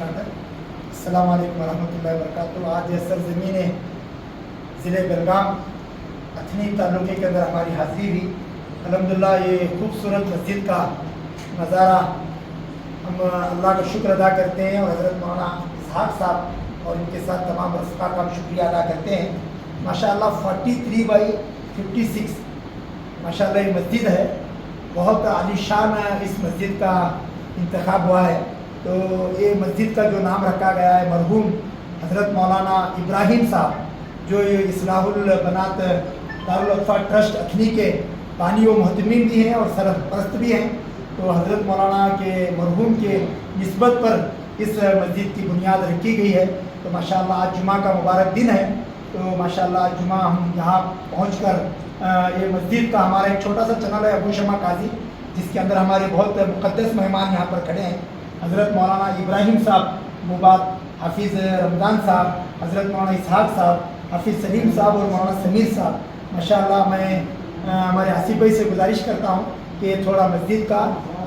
السلام علیکم ورحمۃ اللہ وبرکاتہ. آج سرزمین ضلع بلگام اتھنی تعلقے کے اندر ہماری حاضری ہوئی. الحمدللہ یہ خوبصورت مسجد کا نظارہ ہم اللہ کا شکر ادا کرتے ہیں اور حضرت مولانا اسحاق صاحب اور ان کے ساتھ تمام رفقا کا ہم شکریہ ادا کرتے ہیں. ماشاءاللہ 43/56 ماشاءاللہ یہ مسجد ہے. بہت عالی شان اس مسجد کا انتخاب ہوا ہے. تو یہ مسجد کا جو نام رکھا گیا ہے مرحوم حضرت مولانا ابراہیم صاحب جو یہ اصلاح البنات دارالاطفال ٹرسٹ اتھنی کے بانی و محتمین بھی ہیں اور سرپرست بھی ہیں. تو حضرت مولانا کے مرحوم کے نسبت پر اس مسجد کی بنیاد رکھی گئی ہے. تو ماشاءاللہ آج جمعہ کا مبارک دن ہے. تو ماشاءاللہ جمعہ ہم یہاں پہنچ کر یہ مسجد کا ہمارا ایک چھوٹا سا چینل ہے ابو شمع قاضی جس کے اندر ہمارے بہت مقدس مہمان یہاں پر کھڑے ہیں. حضرت مولانا ابراہیم صاحب مباد، حافظ رمضان صاحب، حضرت مولانا اسحاق صاحب، حافظ سلیم صاحب اور مولانا سمیر صاحب. ماشاءاللہ میں ہمارے حسیب بھائی سے گزارش کرتا ہوں کہ تھوڑا مسجد کا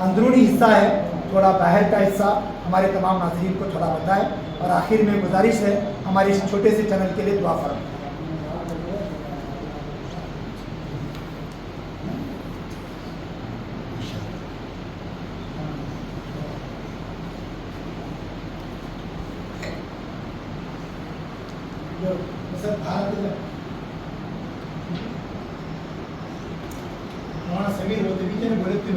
اندرونی حصہ ہے، تھوڑا باہر کا حصہ ہمارے تمام ناظرین کو تھوڑا بتائیں. اور آخر میں گزارش ہے ہمارے اس چھوٹے سے چینل کے لیے دعا فرمائیں. مولانا سمیر ہوتے بھی نے بولے تھے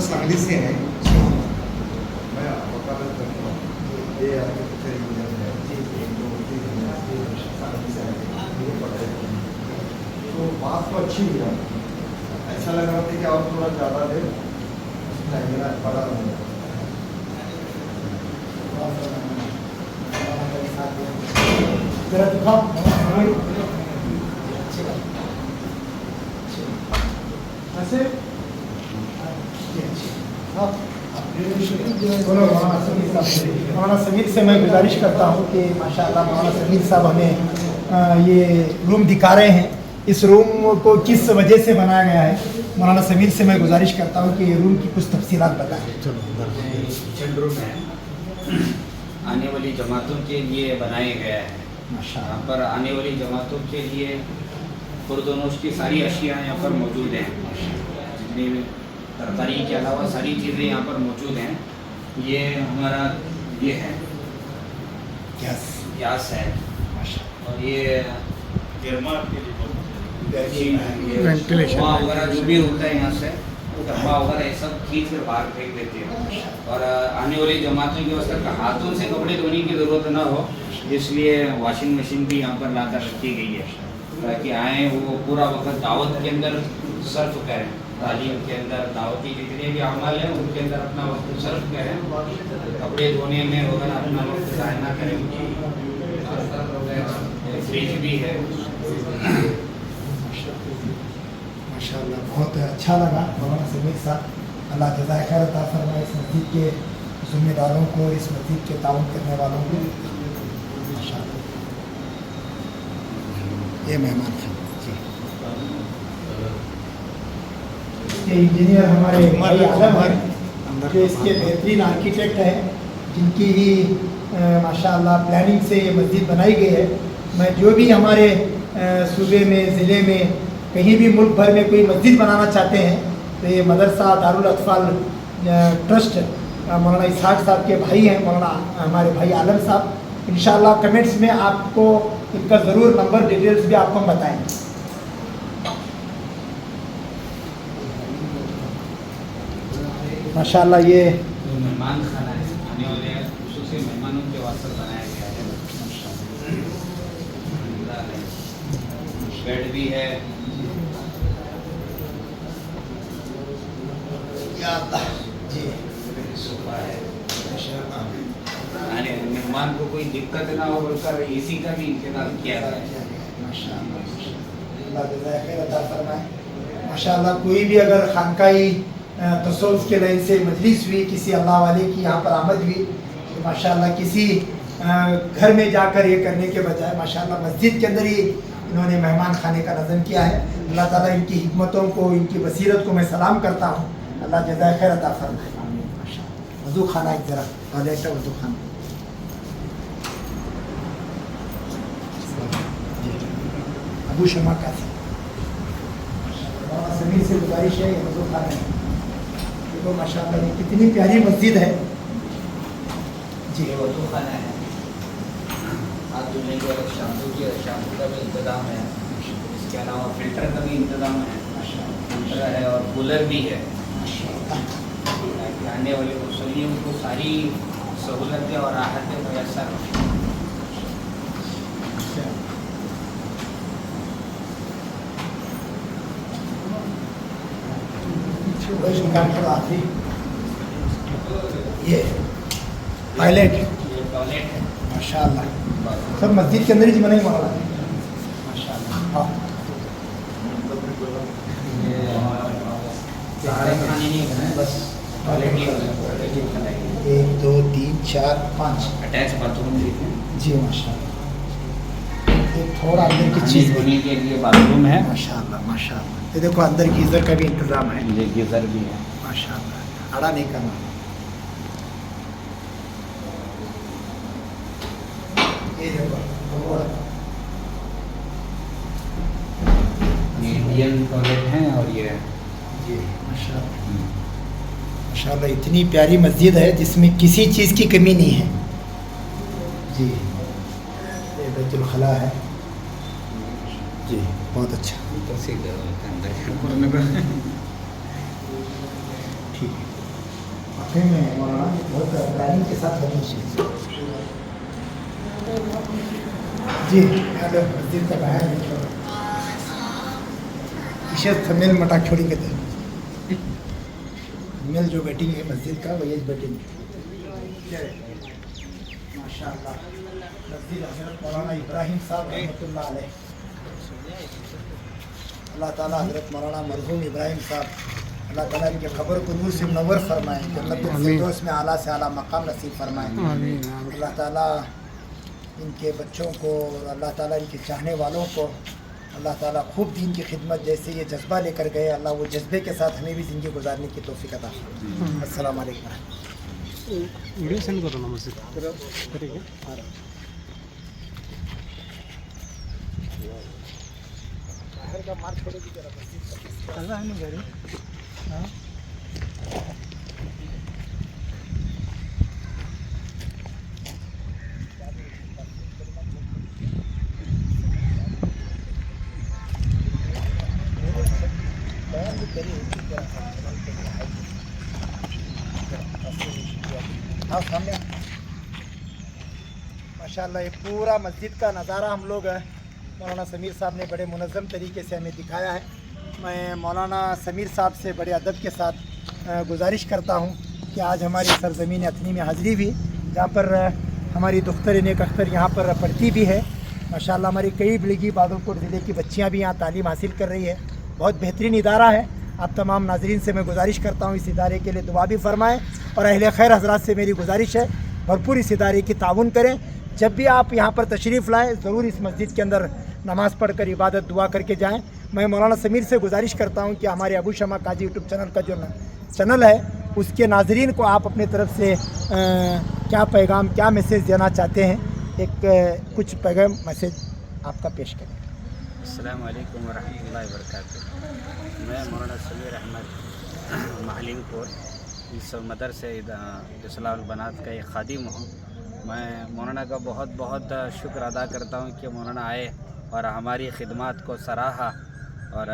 सांगली से हैं. मैं वकालत करता हूँ. ये आपके पिक्चर इंजीनियर है. सांगली से आए. तो बात तो अच्छी हुई. ऐसा लग रहा था कि और थोड़ा ज़्यादा देर टाइम मेरा पड़ा नहीं. مولانا سمیر سے میں گزارش کرتا ہوں کہ ماشاءاللہ مولانا سمیر صاحب ہمیں یہ روم دکھا رہے ہیں. اس روم کو کس وجہ سے بنایا گیا ہے مولانا سمیر سے میں گزارش کرتا ہوں کہ یہ روم کی کچھ تفصیلات بتائیں. کچن روم ہے آنے والی جماعتوں کے لیے بنایا گیا ہے. یہاں پر آنے والی جماعتوں کے لیے خورد و نوش کی ساری اشیاء یہاں پر موجود ہیں. جتنی ترکاری کے علاوہ ساری چیزیں یہاں پر موجود ہیں. یہ ہمارا یہ ہے گیس ہے اور یہ دھواں وغیرہ جو بھی ہوتا ہے یہاں سے دھواں وغیرہ یہ سب کھینچ کر باہر پھینک دیتے ہیں. اور آنے والی جماعتوں کی واسطے ہاتھوں سے کپڑے دھونے کی ضرورت نہ ہو اس لیے واشنگ مشین بھی یہاں پر لا کر رکھی گئی ہے تاکہ آئیں وہ پورا وقت دعوت کے اندر صرف کریں. تعلیم کے اندر دعوتی جتنے بھی اعمال ہیں ان کے اندر اپنا وقت صرف کریں. کپڑے دھونے میں وغیرہ اپنا وقت ضائع نہ کریں. فریج بھی ہے. ماشاءاللہ بہت اچھا لگا مولانا سمیر صاحب. اللہ جزائے خیر عطا فرمائے اس مسجد کے ذمہ داروں کو، اس مسجد کے تعاون کرنے والوں کو. ماشاءاللہ یہ مہمان خدمت کے انجینئر ہمارے بھائی عالم ہیں جو اس کے بہترین آرکیٹیکٹ ہیں جن کی ہی ماشاءاللہ پلاننگ سے یہ مسجد بنائی گئی ہے. میں جو بھی ہمارے صوبے میں ضلع میں کہیں بھی ملک بھر میں کوئی مسجد بنانا چاہتے ہیں تو یہ مدرسہ دارالاطفال ٹرسٹ مولانا اسحاق صاحب کے بھائی ہیں مولانا ہمارے بھائی عالم صاحب. انشاءاللہ کمنٹس میں آپ کو ان کا ضرور نمبر ڈیٹیلز بھی آپ کو ہم بتائیں. ماشاءاللہ یہ مہمان خانہ ہے. آنے والے خصوصی مہمانوں کے واسطے بنایا گیا ہے. بیڈ بھی ہے. جی صوفہ ہے. آنے मेहमान को कोई दिक्कत ना हो बोलकर एसी का भी इंतजाम किया गया है। माशाअल्लाह, अल्लाह जज़ाए खैर अता फरमाए। माशाअल्लाह, कोई भी अगर खानकाई तसव्वुफ के लाइन से मजलिस हुई, किसी अल्लाह वाले की यहाँ पर आमद हुई, तो माशाअल्लाह किसी घर में जाकर ये करने के बजाय माशाअल्लाह मस्जिद के अंदर ही इन्होंने मेहमान खाने का नज़म किया है। अल्लाह ताला इनकी हिकमतों को, इनकी बसीरत को मैं सलाम करता हूँ। अल्लाह जज़ाए खैर अता फरमाए। माशाअल्लाह, वज़ू खाना एक ज़रा टॉयलेट है, वज़ू खाना। अबू शमा कासी समीर से गुजारिश है वज़ू खाना है। देखो माशाअल्लाह ये कितनी प्यारी मस्जिद है जी। ये वज़ू खाना है, हाथ धोने के और शैम्पू का भी इंतज़ाम है। इसके अलावा फिल्टर का भी इंतज़ाम है, फिल्टर है और कूलर भी है। आने वाले मुसल्लियों को सारी सहूलतें और राहतें मैसर हैं। ये टॉयलेट ये टॉयलेट है माशाअल्लाह, सब मस्जिद के अंदर ही बने हुआ है माशाअल्लाह। हाँ, खाने नहीं बना, बस टॉयलेट ही बना है। 1 2 3 4 5 अटैच बाथरूम भी है जी माशाअल्लाह। एक थोड़ा अंदर की चीज़ धोने के लिए बाथरूम है। माशाअल्लाह माशाअल्लाह। ये देखो अंदर गीज़र का भी इंतज़ाम है ये गीज़र भी है। माशाअल्लाह, आड़ा नहीं करना। ये देखो ये इंडियन टॉयलेट है और ये जी माशाअल्लाह। माशाअल्लाह इतनी प्यारी मस्जिद है जिसमें किसी चीज़ की कमी नहीं है जी। ये बैतुल खला है जी, बहुत अच्छा ठीक है। वाकई में मौलाना बहुत प्लानिंग के साथ बनी चीज़ जी। हेलो मस्जिद का बाहर इशत मेल मटाक छोड़ी के थे मेल जो बैटिंग है मस्जिद का वही बैटिंग माशाअल्लाह। मस्जिद हज़रत मौलाना इब्राहिम साहब रहमतुल्लाह अलैह, अल्लाह ताला हज़रत मौलाना मरहूम इब्राहिम साहब अल्लाह ताला इनके ख़बर को नूर से मुनव्वर फरमाएँ, जन्नतुल फिरदौस में आला से आला मकाम नसीब फरमाएँ। अल्लाह ताला इनके बच्चों को और अल्लाह ताला इनके चाहने वालों को अल्लाह ताला खूब दीन की खिदमत जैसे ये जज्बा लेकर गए, अल्लाह वो जज्बे के साथ हमें भी ज़िंदगी गुजारने की तौफीक अता फरमाए। अस्सलाम वालेकुम। वीडियो सेंड करो ना मस्जिद करेंगे। बाहर का मार छोड़ेगी जरा मस्जिद का है नहीं घरे। हाँ हाँ सामने माशाअल्लाह ये पूरा मस्जिद का नज़ारा हम लोग मौलाना समीर साहब ने बड़े मुनज़्ज़म तरीके से हमें दिखाया है। मैं मौलाना समीर साहब से बड़े अदब के साथ गुजारिश करता हूँ कि आज हमारी सरज़मीन अथनी में हाज़िरी भी, जहाँ पर हमारी दुख्तर नेक अख्तर यहाँ पर पढ़ती भी है माशाअल्लाह। हमारी कई बिलगी बादलकोट ज़िले की बच्चियाँ भी यहाँ तालीम हासिल कर रही है। बहुत बेहतरीन इदारा है। आप तमाम नाज़रीन से मैं गुजारिश करता हूँ इस इदारे के लिए दुआ भी फरमाएँ और अहले खैर हज़रात से मेरी गुजारिश है भरपूर इस इदारे की ताउन करें। जब भी आप यहाँ पर तशरीफ़ लाएँ ज़रूर इस मस्जिद के अंदर नमाज़ पढ़ कर इबादत दुआ करके जाएँ। मैं मौलाना समीर से गुजारिश करता हूँ कि हमारे अबू शमा काजी यूट्यूब चैनल का जो चैनल है उसके नाज़रीन को आप अपने तरफ से क्या पैगाम, क्या मैसेज देना चाहते हैं, एक कुछ पैगाम मैसेज आपका पेश करें। अस्सलाम वालेकुम वरहमतुल्लाहि वबरकातुहू। मैं मौलाना समीर अहमद महलिंगपुर इस मदरसे इस्लाहुल बनात का एक खादिम हूँ। मैं मौलाना का बहुत बहुत शुक्र अदा करता हूँ कि मौलाना आए और हमारी खिदमत को सराहा और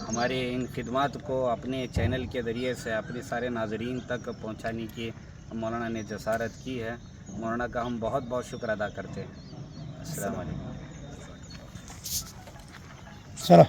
हमारी इन खिदमत को अपने चैनल के ज़रिए से अपने सारे नाज़रीन तक पहुँचाने की मौलाना ने जसारत की है। मौलाना का हम बहुत बहुत शुक्र अदा करते हैं। अस्सलाम वालेकुम। चलो।